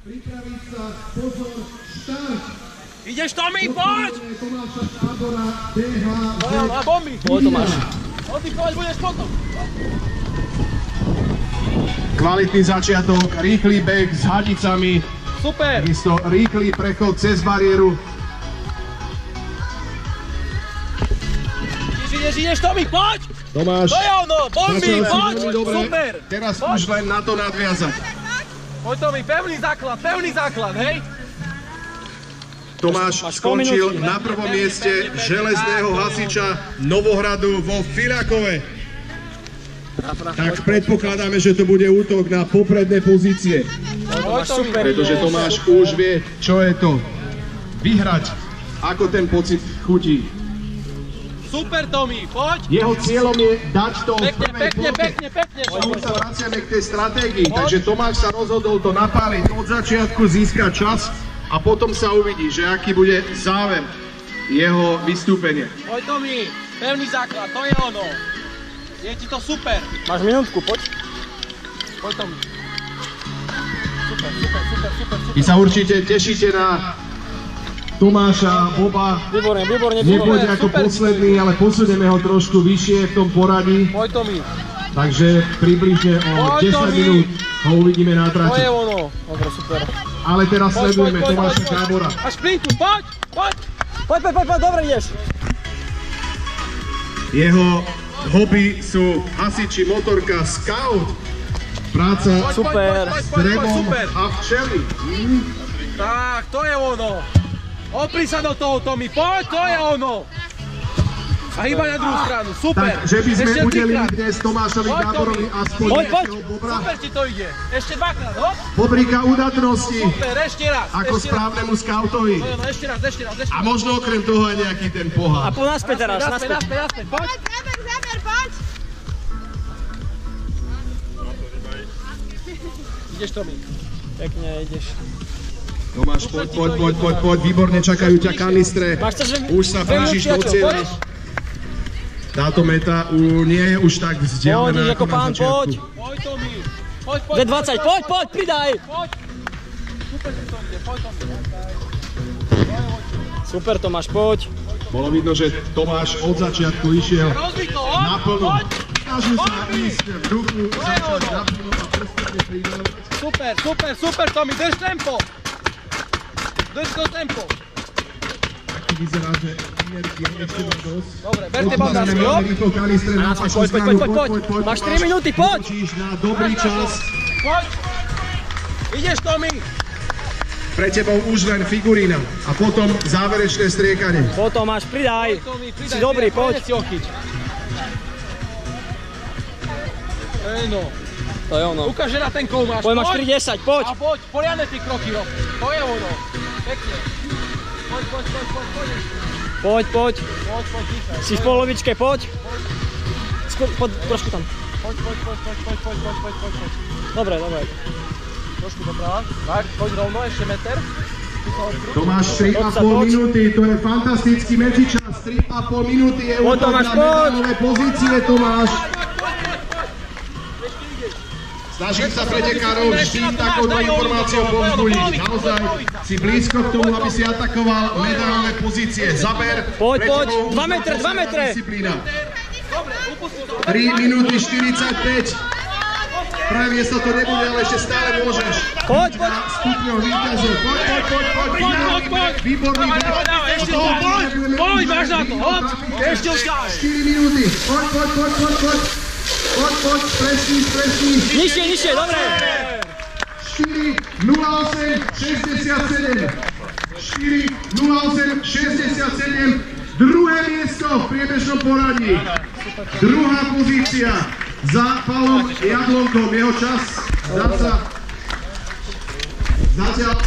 Pripraviť sa, pozor, štart! Ideš, Tomi, poď! Tomáša Tábora, DH... Na bomby! Poď, Tomáš. Ty poď, budeš potom! Kvalitný začiatok, rýchly beh s hadicami. Super! Takisto rýchly prechod cez bariéru. Ideš, Tomi, poď! Tomáš, To je ono, bomby, poď! Super! Teraz už len na to nadviazať. Poď, Tomi, pevný základ, hej? Tomáš skončil na prvom mieste železného hasiča Novohradu vo Firakove. Tak predpokladáme, že to bude útok na popredné pozície. Pretože Tomáš už vie, čo je to vyhrať, ako ten pocit chutí. Super, Tomi, poď! Jeho cieľom je dať to v prvej Pekne. Už sa vraciame k tej stratégii, takže Tomáš sa rozhodol to napáliť od začiatku, získať čas a potom sa uvidí, že aký bude záver jeho vystúpenia. Poď, Tomi, pevný základ, to je ono. Je ti to super. Máš minútku, poď. Poď, Tomi. Super. Vy sa určite tešíte na Tomáša, Boba. Výborne. Nepôjde ako posledný, ale posunieme ho trošku vyššie v tom poradí. Poď, Tomi. Takže približne o 10 minút ho uvidíme na To trati. je ono. Dobre, super. Ale teraz sledujeme Tomáša Tábora. A šprintu, poď! Poď, dobre ideš. Jeho hobby sú hasiči, motorka, scout, práca Super. s drevom a včely. Tak, to je ono. Opri sa do toho, Tomi, poď, to je ono. A hýba na druhú stranu, super. Tak, že by sme Ešte udelili trikrát. dnes Tomášovi Poď, Táborovi Tomi. aspoň Poď. nejakého bobra. Super ti to ide. Ešte dvakrát, hop. Bobrika udatnosti, Super, ešte raz. ako ešte raz. správnemu skautovi. To je ono, ešte raz. A možno okrem toho aj nejaký ten A pohár. po naspäť teraz, naspäť. Naspäť, poď. Záber, poď! Ideš, Tomi. Pekne ideš. Tomáš, poď, výborne, čakajú ťa kanistre. Už sa blížiš do cieľa. Táto meta nie je už tak vzdialená Poď, ako ako na pán, začiatku. poď. Poď, Tomi. Poď. D20, poď, pridaj. Poď. Super ti to ide, poď, Tomi. Super, Tomáš, poď. Bolo vidno, že Tomáš od začiatku išiel Rozbij to, hop. naplno. Poď. Snažil sa ísť v duchu, začať naplno a postupne pridávať. Super, Tomi, drž tempo. Drž to tempo. Taký vyzerá, že energie ešte má dosť. Dobre, berte bandásky, hop. Rýchlo kanistre na vašu stranu. Poď. Máš 3 minúty, poď. Točíš na dobrý čas. Poď. Ideš, Tomi. Pre tebou už len figurína a potom záverečné striekanie. Potom máš, pridaj. Tomi, Si dobrý, poď. si ochyť. No. To je ono. Ukáž, že na ten kov máš. Poď, máš 3:10, poď. A poď, poriadne tie kroky rob. To je ono. Pekne. Poď. Poď. Dýchaj. Si v polovičke, poď. Poď, trošku tam. Poď. Dobre. Trošku doprava. Tak, poď rovno, ešte meter. Tomáš, 3,5 minúty, to je fantastický medzičas. 3,5 minúty je Poď, útok Tomáš, na poď. medánové pozície, Tomáš. Snažím sa pretekárov vždy takouto informáciou povzbudiť. Naozaj si blízko k tomu, aby si atakoval medánové pozície. Zaber. Poď. 2 metre. Disciplína. 3 minúty 45. Prvé miesto to nebude, ale ešte stále môžeš. Poď. Stupňov víťazov. Poď. Výborný beh. Ešte poď, máš na to, hop. Ešte už dáš. 4 minúty. Poď, presný. Nižšie, dobre. 4:08:67. 4:08:67. Druhé miesto v priebežnom poradí. Druhá pozícia za Pavlom Jablonkom. Jeho čas zdá sa zatiaľ